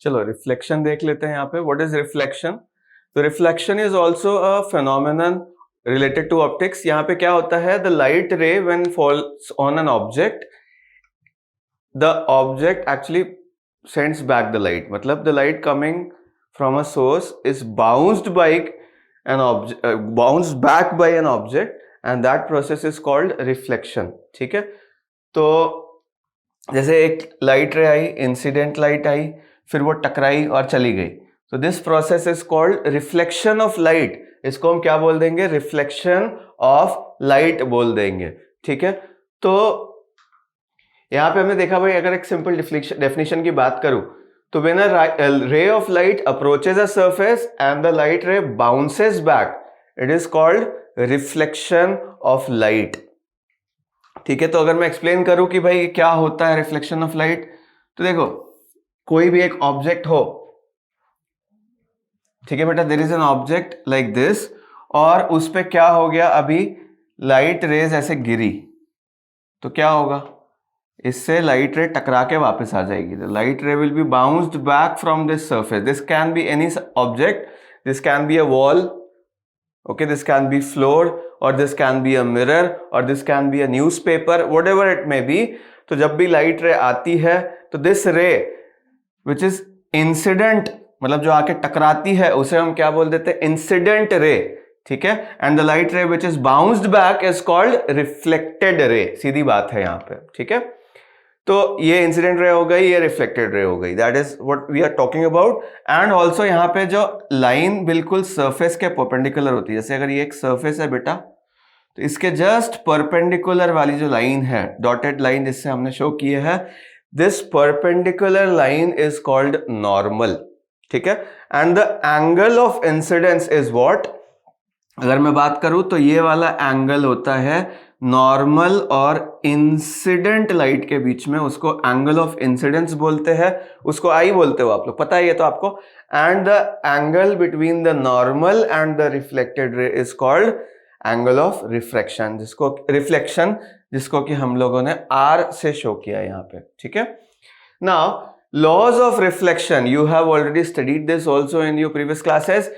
चलो रिफ्लेक्शन देख लेते हैं यहाँ पे. What is reflection? तो reflection is also a phenomenon related to optics. यहाँ पे क्या होता है, the light ray when falls on an object, the object actually sends back the light. मतलब the light coming from a source is bounced by an object, bounced back by an object, and that process is called reflection. ठीक है. तो जैसे एक light रे आई, incident light आई, फिर वो टकराई और चली गई. तो this process is called reflection of light. इसको हम क्या बोल देंगे? रिफ्लेक्शन ऑफ लाइट बोल देंगे. ठीक है. तो यहां पे हमने देखा भाई, अगर एक सिंपल डेफिनेशन की बात करूं तो when a ray of light approaches a surface and the light ray bounces back, it is called reflection of light. ठीक है. तो अगर मैं एक्सप्लेन करूं कि भाई क्या होता है रिफ्लेक्शन ऑफ लाइट, तो देखो कोई भी एक ऑब्जेक्ट हो, ठीक है बेटा, there is an object like this, और उस पे क्या हो गया, अभी लाइट रेज ऐसे गिरी, तो क्या होगा, इससे लाइट रे टकरा के वापस आ जाएगी. The light ray will be bounced back from this surface. This can be any object, this can be a wall, okay, this can be floor, और this can be a mirror, और this can be a newspaper, whatever it may be. तो जब भी light रे आती है तो this रे विच इज इंसिडेंट, मतलब जो आके टकराती है, उसे हम क्या बोल देते हैं? Incident ray. ठीक है. And the light ray which is bounced back is called reflected ray. सीधी बात है यहाँ पे. ठीक है. तो ये इंसिडेंट रे हो गई, ये रिफ्लेक्टेड रे हो गई. That is what we are talking about. And also यहाँ पे जो लाइन बिल्कुल सरफेस के परपेंडिकुलर होती है, जैसे अगर ये एक सरफेस है बेटा, तो इसके जस्ट परपेंडिकुलर वाली जो लाइन है, डॉटेड लाइन जिससे हमने शो की है, this perpendicular line is called normal. ठीक है. And the angle of incidence is what? अगर मैं बात करूं तो ये वाला एंगल होता है नॉर्मल और इंसिडेंट लाइट के बीच में, उसको एंगल ऑफ इंसिडेंस बोलते हैं, उसको आई बोलते हो आप लोग, पता है ये तो आपको. And the angle between the normal and the reflected रे is called angle of reflection, जिसको कि हम लोगों ने आर से शो किया यहाँ पे. ठीक है. Now laws of reflection, you have already studied this also in your previous classes.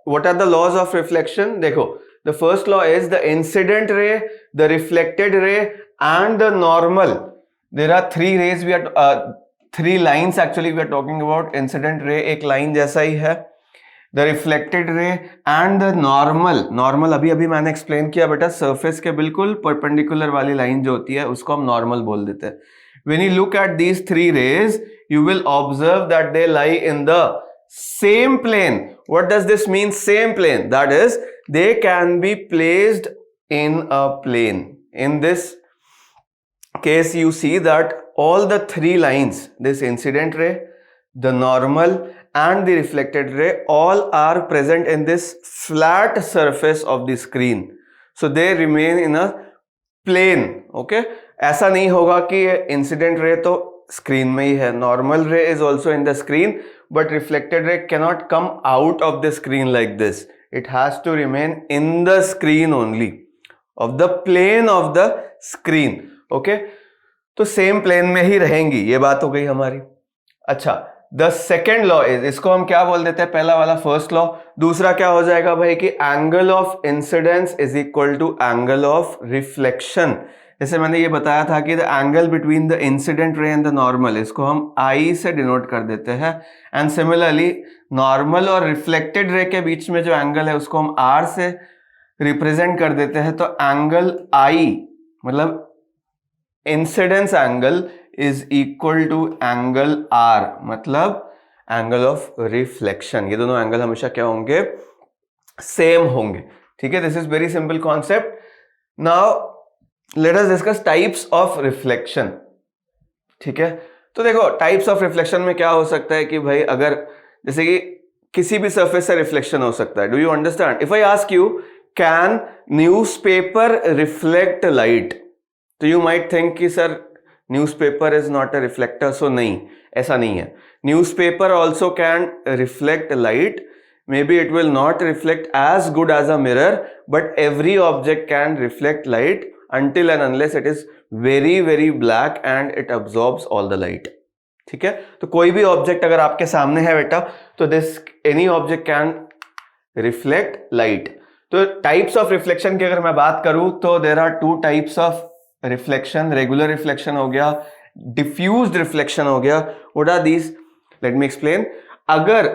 What are the laws of reflection? देखो, the first law is the incident ray, the reflected ray, and the normal. There are three lines actually we are talking about. Incident ray एक line जैसा ही है, the reflected ray and the normal अभी मैंने explain किया बेटा, surface के बिल्कुल perpendicular वाली line जो होती है उसको हम normal बोल देते हैं. When you look at these three rays, you will observe that they lie in the same plane. What does this mean, same plane? That is, they can be placed in a plane. In this case, you see that all the three lines, this incident ray, the normal and the reflected ray, all are present in this flat surface of the screen. So they remain in a plane. Okay. ऐसा नहीं होगा कि incident ray तो screen में ही है, normal ray is also in the screen, but reflected ray cannot come out of the screen like this. It has to remain in the screen only, of the plane of the screen. Okay. तो same plane में ही रहेंगी, ये बात हो गई हमारी. अच्छा, the second law is, इसको हम क्या बोल देते हैं? पहला वाला first law. दूसरा क्या हो जाएगा भाई कि angle of incidence is equal to angle of reflection. जैसे मैंने ये बताया था कि the angle between the incident ray and the normal, इसको हम आई से डिनोट कर देते हैं. एंड सिमिलरली नॉर्मल और रिफ्लेक्टेड रे के बीच में जो एंगल है उसको हम आर से रिप्रेजेंट कर देते हैं. तो एंगल आई मतलब incidence angle is equal to angle r, मतलब एंगल ऑफ रिफ्लेक्शन. ये दोनों एंगल हमेशा क्या होंगे? सेम होंगे. ठीक है. This is very simple concept. Now let us discuss types of reflection. ठीक है. तो देखो टाइप्स ऑफ रिफ्लेक्शन में क्या हो सकता है कि भाई अगर जैसे कि किसी भी सरफेस से रिफ्लेक्शन हो सकता है. Do you understand? If I ask you can newspaper reflect light, तो यू माइट थिंक कि sir newspaper is not a reflector. So नहीं, ऐसा नहीं है. Newspaper also can reflect light. Maybe it will not reflect as good as a mirror, but every object can reflect light until and unless it is very, very black and it absorbs all the light. ठीक है, तो कोई भी object अगर आपके सामने है बेटा, तो this any object can reflect light. तो टाइप्स ऑफ रिफ्लेक्शन की अगर मैं बात करूं तो there are two types of reflection, regular reflection हो गया, डिफ्यूज्ड रिफ्लेक्शन हो गया। What are these? Let me explain. अगर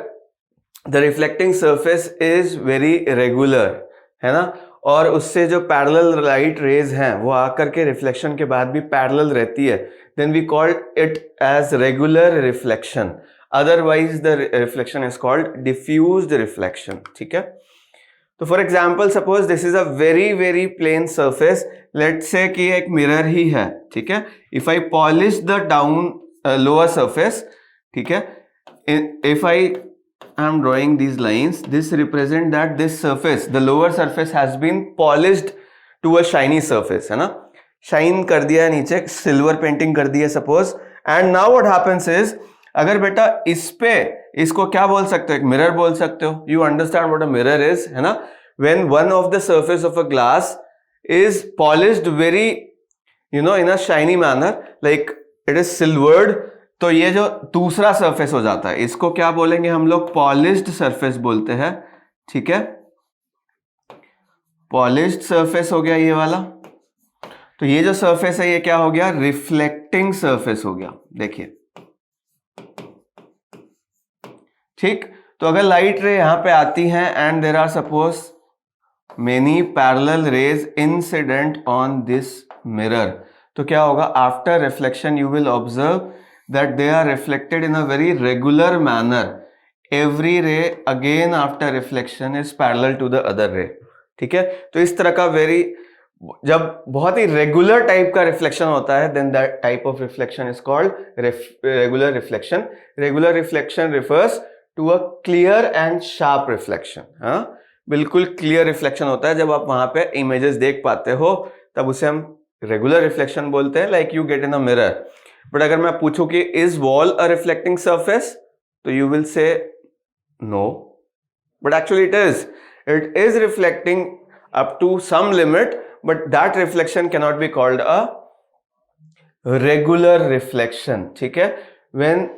the reflecting surface is very regular, है ना, और उससे जो पैरेलल लाइट रेज हैं वो आकर के रिफ्लेक्शन के बाद भी पैरेलल रहती है, then we called it as regular reflection, otherwise the reflection is called diffused reflection. ठीक है, तो for example suppose this is a very very plain surface, let's say कि एक मिरर ही है, ठीक है, if I polish the down lower surface, ठीक है, if I am drawing these lines, this represent that this surface, the lower surface has been polished to a shiny surface, है ना, शाइन कर दिया है, नीचे सिल्वर पेंटिंग कर दी है suppose, and now what happens is, अगर बेटा इस पे, इसको क्या बोल सकते हो, एक मिरर बोल सकते हो, you understand what a mirror is, है ना, when one of the surface of a glass is polished very, you know, in a shiny manner, like it is silvered, तो ये जो दूसरा सरफेस हो जाता है, इसको क्या बोलेंगे हम लोग, पॉलिश्ड सरफेस बोलते हैं। ठीक है, पॉलिश्ड सरफेस हो गया ये वाला। तो ये जो सरफेस है ये क्या हो गया, रिफ्लेक्टिंग सरफेस हो गया। देखिए, ठीक, तो अगर लाइट रे यहां पे आती है and there are suppose many parallel rays incident on this mirror, तो क्या होगा, after reflection you will observe that they are reflected in a very regular manner. Every ray again after reflection is parallel to the other ray. ठीक है, तो इस तरह का जब बहुत ही रेगुलर टाइप का रिफ्लेक्शन होता है, then that type of reflection is called regular reflection. Regular reflection refers to a clear and sharp reflection. हाँ, बिल्कुल क्लियर रिफ्लेक्शन होता है, जब आप वहां पे इमेजेस देख पाते हो तब उसे हम रेगुलर रिफ्लेक्शन बोलते हैं, like you get in a mirror. But अगर मैं पूछूं कि is wall a reflecting surface, तो you will say no, but actually it is reflecting up to some limit, but that reflection can not be called a regular reflection. ठीक है, when,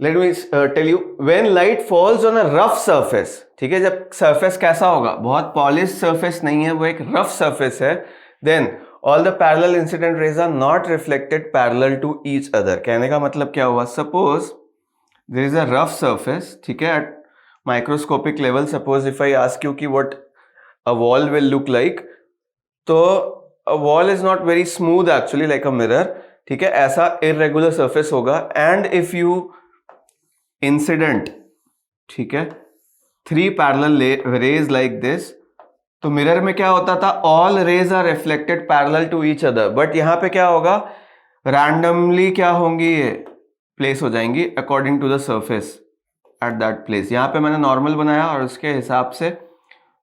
let me tell you, when light falls on a rough surface, ठीक है, जब surface कैसा होगा, बहुत polish surface नहीं है, वो एक रफ सरफेस है, then all the parallel incident rays are not reflected parallel to each other। कहने का मतलब क्या हुआ, suppose there is a rough surface, ठीक है, at microscopic level, suppose if I ask you कि what a wall will look like, तो a wall is not very smooth actually like a mirror, ठीक है, ऐसा irregular surface होगा, and if you incident, ठीक है, 3 parallel rays like this, तो mirror में क्या होता था, all rays are reflected parallel to each other, but यहां पे क्या होगा, रैंडमली क्या होंगी, ये प्लेस हो जाएंगी according to the surface at that place. यहां पे मैंने नॉर्मल बनाया और उसके हिसाब से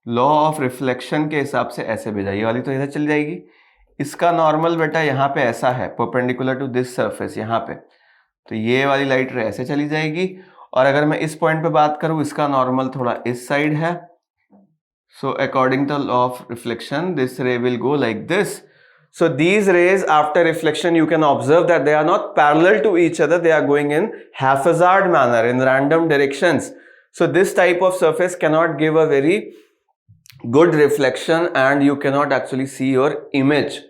लॉ ऑफ रिफ्लेक्शन के हिसाब से ऐसे भेजा, ये वाली तो इधर चली जाएगी, इसका नॉर्मल बेटा यहाँ पे ऐसा है, परपेंडिकुलर टू दिस सरफेस यहाँ पे, तो ये वाली लाइट रे ऐसे चली जाएगी, और अगर मैं इस पॉइंट पे बात करूं, इसका नॉर्मल थोड़ा इस साइड है, so according to law of reflection this ray will go like this. So these rays after reflection you can observe that they are not parallel to each other, they are going in haphazard manner, in random directions. So this type of surface cannot give a very good reflection and you cannot actually see your image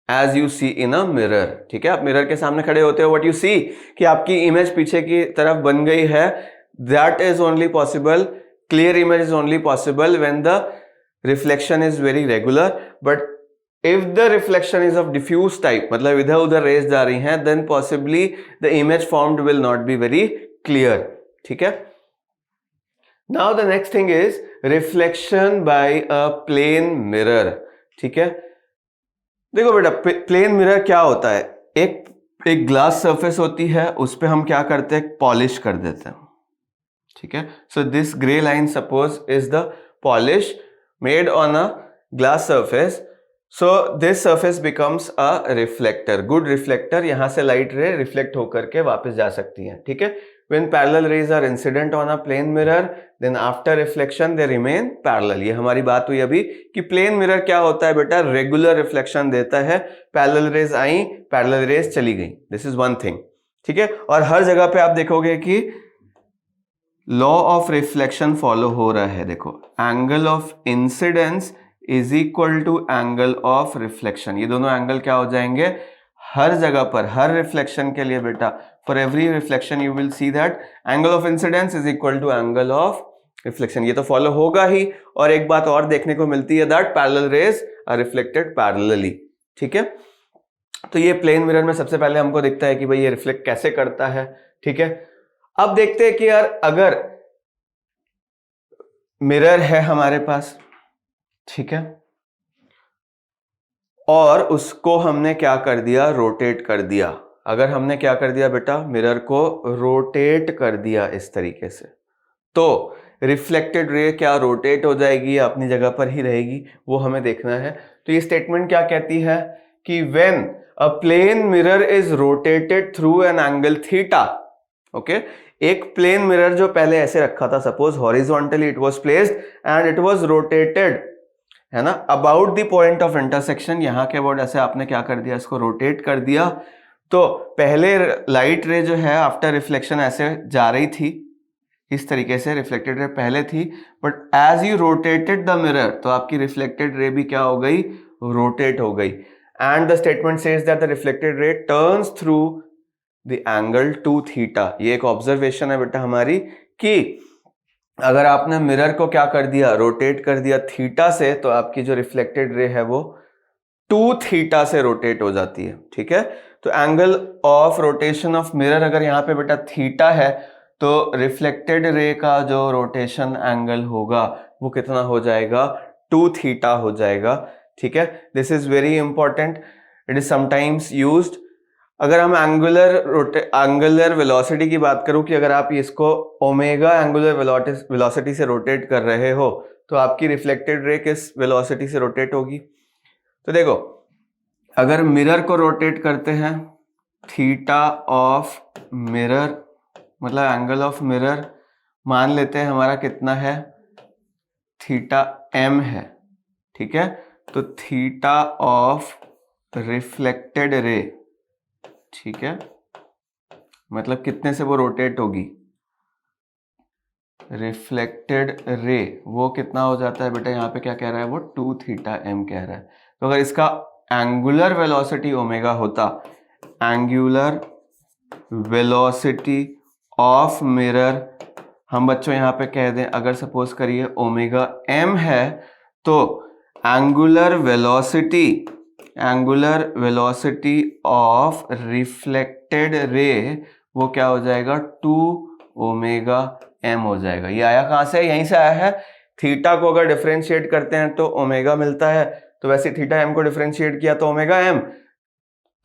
as you see in a mirror। ठीक है, आप mirror के सामने खड़े होते हो, what you see कि आपकी इमेज पीछे की तरफ बन गई है, that is only possible, clear image is only possible when the reflection is very regular, but if the reflection is of diffuse type, मतलब इधर उधर रेज जा रही हैं, then possibly the image formed will not be very clear। ठीक है, now the next thing is reflection by a plane mirror। ठीक है, देखो बेटा, प्लेन मिरर क्या होता है, एक ग्लास सरफेस होती है, उस पर हम क्या करते हैं, पॉलिश कर देते हैं। ठीक है, so this grey line suppose is the polish made on a glass surface, so this surface becomes a reflector, good reflector, यहां से लाइट रे रिफ्लेक्ट होकर के वापस जा सकती है। ठीक है, when parallel rays are incident on a plane mirror, then after reflection they remain parallel। ये हमारी बात हुई अभी कि प्लेन मिरर क्या होता है बेटा, रेगुलर रिफ्लेक्शन देता है, पैरेलल रेज आई, पैरेलल रेज चली गई, दिस इज वन थिंग। ठीक है। और हर जगह पे आप देखोगे कि लॉ ऑफ रिफ्लेक्शन फॉलो हो रहा है। देखो, angle of incidence is equal to angle of reflection, ये दोनों एंगल क्या हो जाएंगे हर जगह पर, हर रिफ्लेक्शन के लिए बेटा, for every reflection you will see that angle of incidence is equal to angle of reflection, ये तो फॉलो होगा ही। और एक बात और देखने को मिलती है, that parallel rays are reflected parallelly. ठीक है, तो ये प्लेन मिरर में सबसे पहले हमको दिखता है कि भाई ये रिफ्लेक्ट कैसे करता है। ठीक है, अब देखते हैं कि यार अगर मिरर है हमारे पास, ठीक है, और उसको हमने क्या कर दिया, रोटेट कर दिया। अगर हमने क्या कर दिया बेटा, मिरर को रोटेट कर दिया इस तरीके से, तो रिफ्लेक्टेड रे क्या रोटेट हो जाएगी या अपनी जगह पर ही रहेगी, वो हमें देखना है। तो ये स्टेटमेंट क्या कहती है कि when a plane mirror is rotated through an angle theta, okay, एक प्लेन मिरर जो पहले ऐसे रखा था, suppose horizontally it was placed and it was rotated, है ना, about the point of intersection, यहां के अबाउट ऐसे आपने क्या कर दिया, इसको रोटेट कर दिया। तो पहले लाइट रे जो है आफ्टर रिफ्लेक्शन ऐसे जा रही थी, इस तरीके से रिफ्लेक्टेड रे पहले थी, but as you rotated the mirror, तो आपकी रिफ्लेक्टेड रे भी क्या हो गई, रोटेट हो गई। And the statement says that the reflected ray turns through the angle two theta. ये एक ऑब्जर्वेशन है बेटा हमारी कि अगर आपने मिरर को क्या कर दिया, रोटेट कर दिया थीटा से, तो आपकी जो रिफ्लेक्टेड रे है वो टू थीटा से रोटेट हो जाती है। ठीक है, तो angle of rotation of mirror अगर यहाँ पे बेटा थीटा है, तो रिफ्लेक्टेड रे का जो रोटेशन एंगल होगा वो कितना हो जाएगा, टू थीटा हो जाएगा। ठीक है, this is very important, it is sometimes used. अगर हम एंगुलर वेलोसिटी की बात करूं कि अगर आप इसको ओमेगा एंगुलर वेलोसिटी से रोटेट कर रहे हो, तो आपकी रिफ्लेक्टेड रे किस वेलोसिटी से रोटेट होगी। तो देखो, अगर मिरर को रोटेट करते हैं, थीटा ऑफ मिरर मतलब एंगल ऑफ मिरर मान लेते हैं हमारा कितना है, थीटा m है। ठीक है, तो थीटा ऑफ रिफ्लेक्टेड रे, ठीक है, मतलब कितने से वो रोटेट होगी, रिफ्लेक्टेड रे वो कितना हो जाता है बेटा, यहाँ पे क्या कह रहा है वो, टू थीटा m कह रहा है। तो अगर इसका एंगुलर वेलोसिटी ओमेगा होता, एंगुलर वेलोसिटी ऑफ मिरर हम बच्चों यहाँ पे कह दें, अगर सपोज करिए ओमेगा m है, तो angular velocity of reflected ray वो क्या हो जाएगा, टू ओमेगा m हो जाएगा। ये आया कहाँ से, यहीं से आया है। थीटा को अगर डिफरेंशिएट करते हैं तो ओमेगा मिलता है, तो वैसे थीटा m को डिफरेंशिएट किया तो ओमेगा m।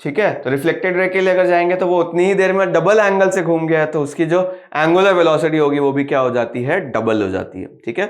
ठीक है, तो रिफ्लेक्टेड रे के लिए अगर जाएंगे तो वो उतनी ही देर में डबल एंगल से घूम गया है, तो उसकी जो एंगुलर वेलोसिटी होगी वो भी क्या हो जाती है, डबल हो जाती है। ठीक है,